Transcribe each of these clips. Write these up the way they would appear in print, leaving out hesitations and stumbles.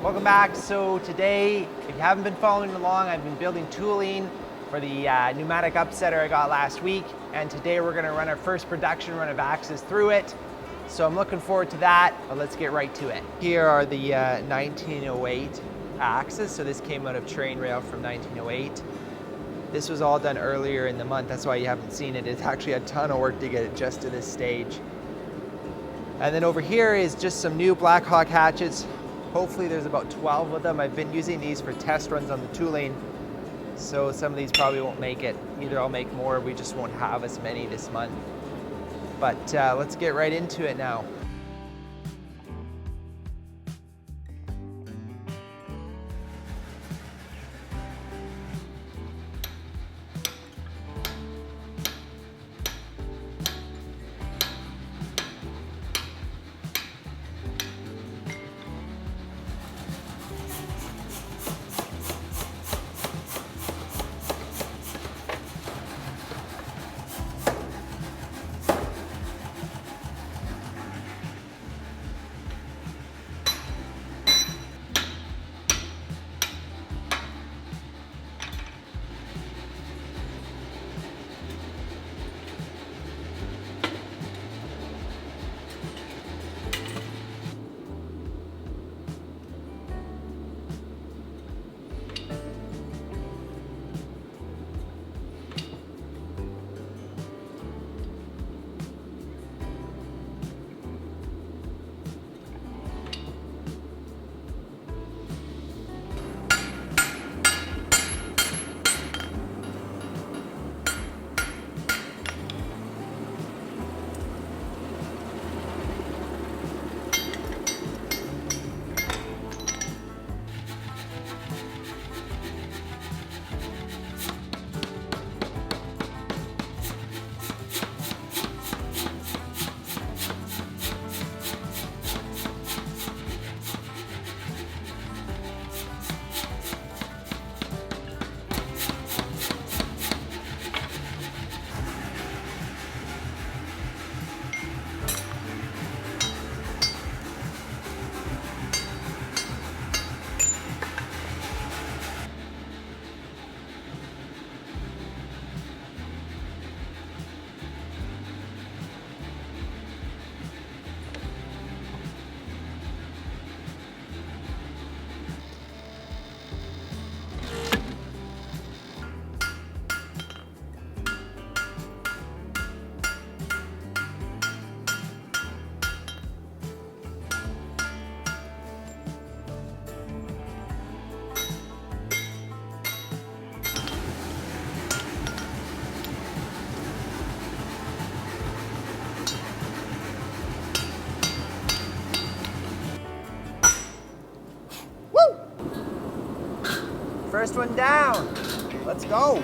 Welcome back. So today, if you haven't been following along, I've been building tooling for the pneumatic upsetter I got last week, and today we're going to run our first production run of axes through it. So I'm looking forward to that, but let's get right to it. Here are the 1908 axes. So this came out of Train Rail from 1908. This was all done earlier in the month, that's why you haven't seen it. It's actually a ton of work to get it just to this stage. And then over here is just some new Blackhawk hatchets. Hopefully there's about 12 of them. I've been using these for test runs on the tooling, so some of these probably won't make it. Either I'll make more, or we just won't have as many this month. But let's get right into it now. First one down. Let's go.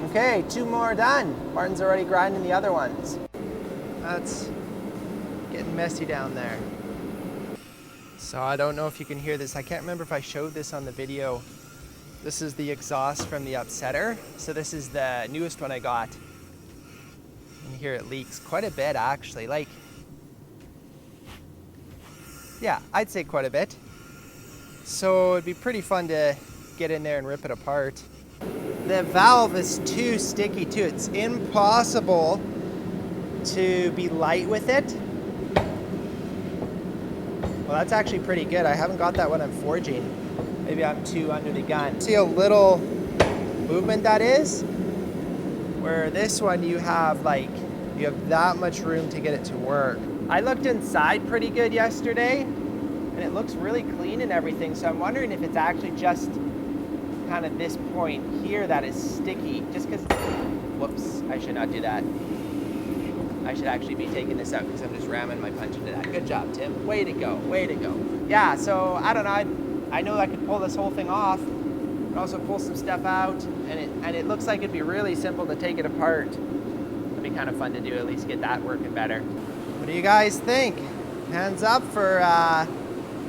Okay, 2 more done. Martin's already grinding the other ones. That's getting messy down there. So I don't know if you can hear this. I can't remember if I showed this on the video. This is the exhaust from the upsetter. So this is the newest one I got. And here it leaks quite a bit actually. Like, yeah, I'd say quite a bit. So it'd be pretty fun to get in there and rip it apart. The valve is too sticky too. It's impossible to be light with it. Well, that's actually pretty good. I haven't got that when I'm forging. Maybe I'm too under the gun. See a little movement that is? Where this one you have that much room to get it to work. I looked inside pretty good yesterday and it looks really clean and everything. So I'm wondering if it's actually just kind of this point here that is sticky. Just because, whoops, I should not do that. I should actually be taking this out because I'm just ramming my punch into that. Good job, Tim. Way to go, way to go. Yeah, so I don't know. I know I could pull this whole thing off and also pull some stuff out, and it looks like it'd be really simple to take it apart. It'd be kind of fun to do, at least get that working better. What do you guys think? Hands up for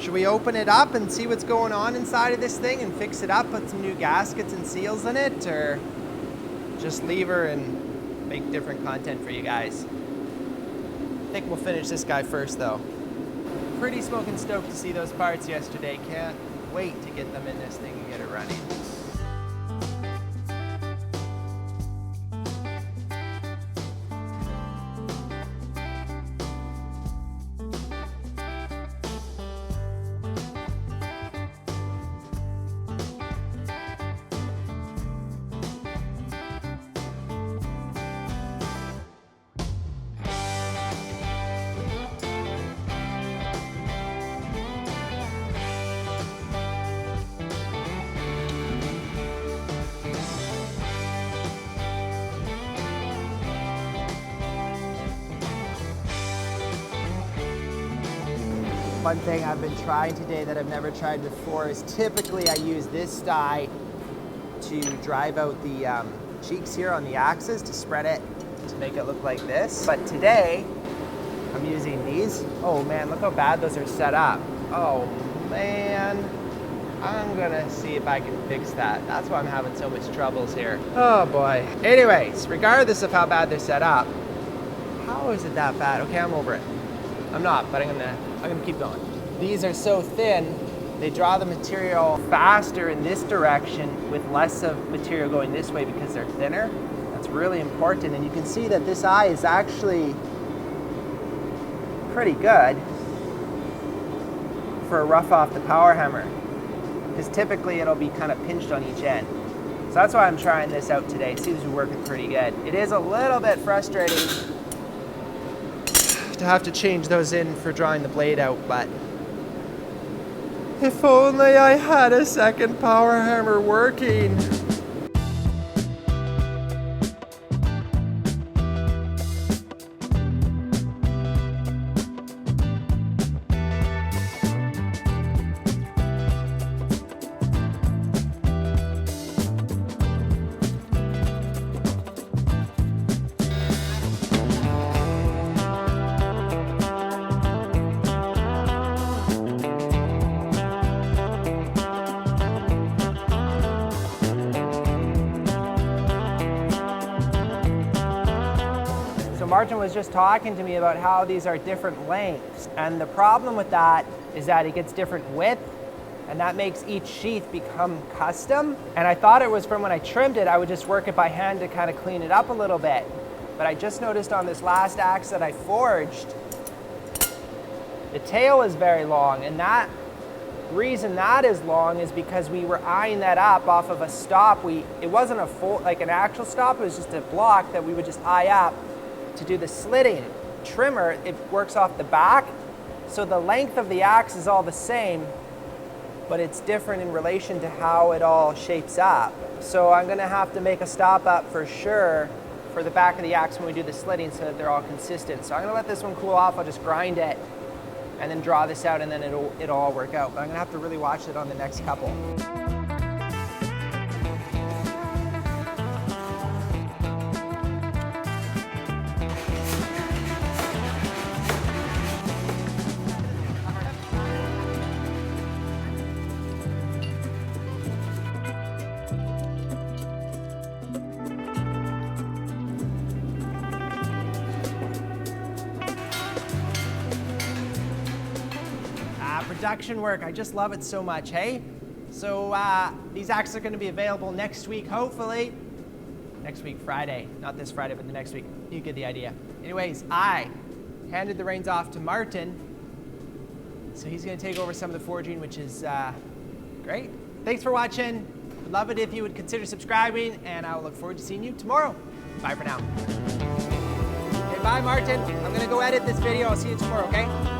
Should we open it up and see what's going on inside of this thing and fix it up, put some new gaskets and seals in it, or just leave her and make different content for you guys? I think we'll finish this guy first though. Pretty smoking stoked to see those parts yesterday. Can't wait to get them in this thing and get it running. One thing I've been trying today that I've never tried before is typically I use this die to drive out the cheeks here on the axis to spread it to make it look like this. But today I'm using these. Oh man, look how bad those are set up. Oh man, I'm gonna see if I can fix that. That's why I'm having so much troubles here. Oh boy. Anyways, regardless of how bad they're set up, how is it that bad? Okay, I'm over it. I'm not, but I'm gonna keep going. These are so thin, they draw the material faster in this direction with less of material going this way because they're thinner. That's really important, and you can see that this eye is actually pretty good for a rough off the power hammer, because typically it'll be kind of pinched on each end. So that's why I'm trying this out today. It seems to be working pretty good. It is a little bit frustrating to have to change those in for drawing the blade out, but if only I had a second power hammer working. Martin was just talking to me about how these are different lengths, and the problem with that is that it gets different width, and that makes each sheath become custom. And I thought it was from when I trimmed it, I would just work it by hand to kind of clean it up a little bit. But I just noticed on this last axe that I forged, the tail is very long, and that reason that is long is because we were eyeing that up off of a stop. It wasn't a full, like an actual stop, it was just a block that we would just eye up to do the slitting. Trimmer, it works off the back, so the length of the axe is all the same, but it's different in relation to how it all shapes up. So I'm gonna have to make a stop up for sure for the back of the axe when we do the slitting so that they're all consistent. So I'm gonna let this one cool off, I'll just grind it and then draw this out, and then it'll all work out. But I'm gonna have to really watch it on the next couple. Production work, I just love it so much, hey? So these axes are gonna be available next week, hopefully. Next week, Friday. Not this Friday, but the next week. You get the idea. Anyways, I handed the reins off to Martin, so he's gonna take over some of the forging, which is great. Thanks for watching. Would love it if you would consider subscribing, and I will look forward to seeing you tomorrow. Bye for now. Okay, bye, Martin. I'm gonna go edit this video. I'll see you tomorrow, okay?